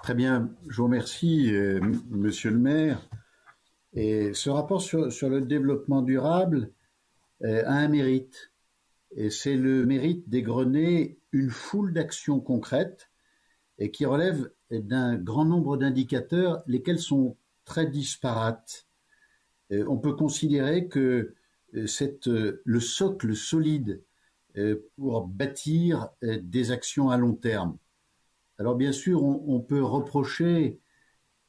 Très bien, je vous remercie, Monsieur le maire. Et ce rapport sur le développement durable a un mérite, et c'est le mérite d'égrener une foule d'actions concrètes et qui relèvent d'un grand nombre d'indicateurs, lesquels sont très disparates. On peut considérer que c'est le socle solide pour bâtir des actions à long terme. Alors bien sûr, on peut reprocher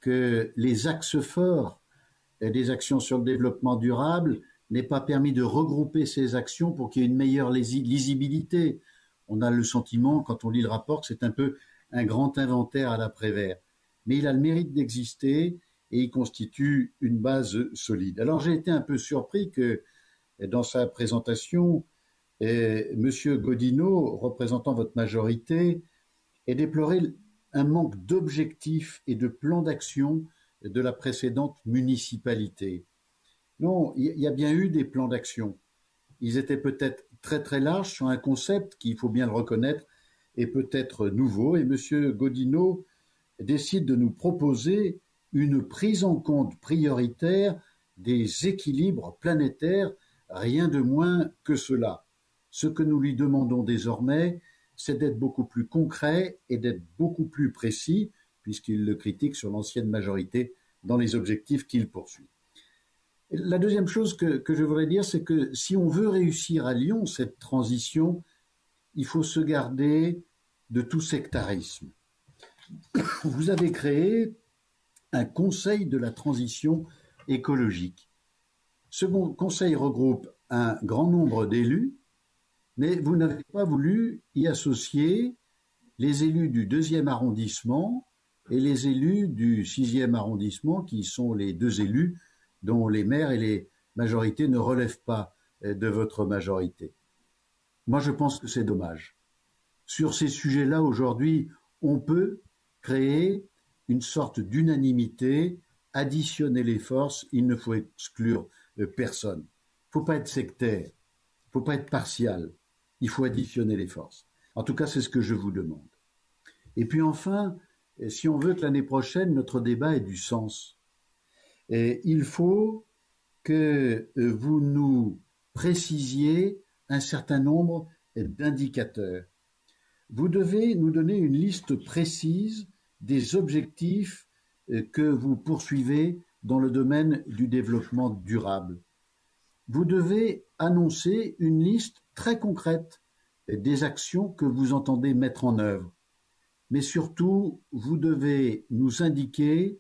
que les axes forts des actions sur le développement durable n'aient pas permis de regrouper ces actions pour qu'il y ait une meilleure lisibilité. On a le sentiment, quand on lit le rapport, que c'est un peu un grand inventaire à l'après-vert. Mais il a le mérite d'exister et il constitue une base solide. Alors j'ai été un peu surpris que dans sa présentation, Monsieur Godino, représentant votre majorité, ait déploré un manque d'objectifs et de plans d'action de la précédente municipalité. Non, il y a bien eu des plans d'action. Ils étaient peut-être très très larges sur un concept qui, il faut bien le reconnaître, est peut-être nouveau. Et M. Godino décide de nous proposer une prise en compte prioritaire des équilibres planétaires, rien de moins que cela. Ce que nous lui demandons désormais, c'est d'être beaucoup plus concret et d'être beaucoup plus précis, puisqu'il le critique sur l'ancienne majorité dans les objectifs qu'il poursuit. La deuxième chose que je voudrais dire, c'est que si on veut réussir à Lyon cette transition, il faut se garder de tout sectarisme. Vous avez créé un conseil de la transition écologique. Ce conseil regroupe un grand nombre d'élus, mais vous n'avez pas voulu y associer les élus du 2e arrondissement et les élus du 6e arrondissement, qui sont les deux élus dont les maires et les majorités ne relèvent pas de votre majorité. Moi, je pense que c'est dommage. Sur ces sujets-là, aujourd'hui, on peut créer une sorte d'unanimité, additionner les forces, il ne faut exclure personne. Il ne faut pas être sectaire, il ne faut pas être partial, il faut additionner les forces. En tout cas, c'est ce que je vous demande. Et puis enfin, si on veut que l'année prochaine, notre débat ait du sens, il faut que vous nous précisiez un certain nombre d'indicateurs. Vous devez nous donner une liste précise des objectifs que vous poursuivez dans le domaine du développement durable. Vous devez annoncer une liste très concrète des actions que vous entendez mettre en œuvre. Mais surtout, vous devez nous indiquer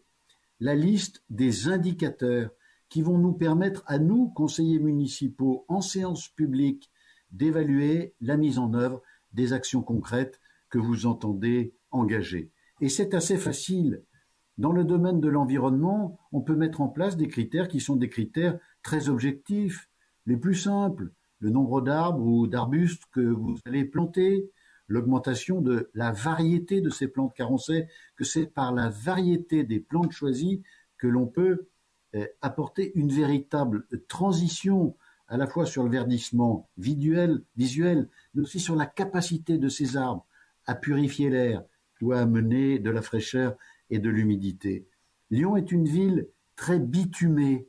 la liste des indicateurs qui vont nous permettre à nous, conseillers municipaux, en séance publique, d'évaluer la mise en œuvre des actions concrètes que vous entendez engager. Et c'est assez facile. Dans le domaine de l'environnement, on peut mettre en place des critères qui sont des critères très objectifs, les plus simples, le nombre d'arbres ou d'arbustes que vous allez planter, l'augmentation de la variété de ces plantes, car on sait que c'est par la variété des plantes choisies que l'on peut apporter une véritable transition à la fois sur le verdissement visuel, mais aussi sur la capacité de ces arbres à purifier l'air ou à amener de la fraîcheur et de l'humidité. Lyon est une ville très bitumée.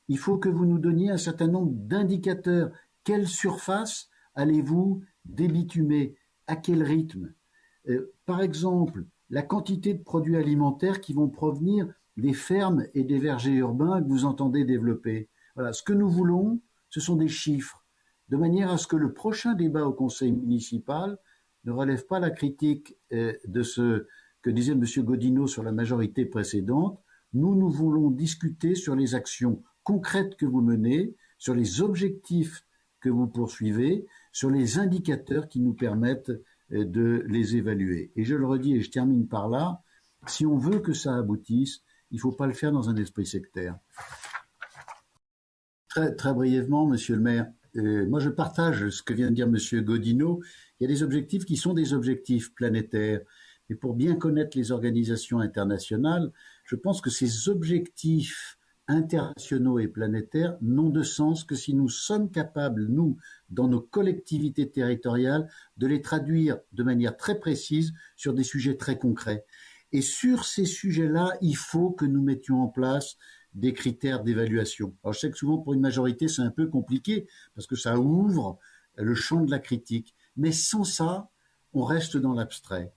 Il faut que vous nous donniez un certain nombre d'indicateurs. Quelle surface allez-vous débitumer? À quel rythme? Par exemple, la quantité de produits alimentaires qui vont provenir des fermes et des vergers urbains que vous entendez développer. Voilà, ce que nous voulons, ce sont des chiffres, de manière à ce que le prochain débat au conseil municipal ne relève pas la critique de ce que disait M. Godino sur la majorité précédente. Nous voulons discuter sur les actions concrètes que vous menez, sur les objectifs que vous poursuivez, sur les indicateurs qui nous permettent de les évaluer. Et je le redis et je termine par là, si on veut que ça aboutisse, il ne faut pas le faire dans un esprit sectaire. Très brièvement, Monsieur le maire, moi je partage ce que vient de dire Monsieur Godino. Il y a des objectifs qui sont des objectifs planétaires. Et pour bien connaître les organisations internationales, je pense que ces objectifs internationaux et planétaires n'ont de sens que si nous sommes capables, nous, dans nos collectivités territoriales, de les traduire de manière très précise sur des sujets très concrets. Et sur ces sujets-là, il faut que nous mettions en place des critères d'évaluation. Alors je sais que souvent pour une majorité, c'est un peu compliqué parce que ça ouvre le champ de la critique. Mais sans ça, on reste dans l'abstrait.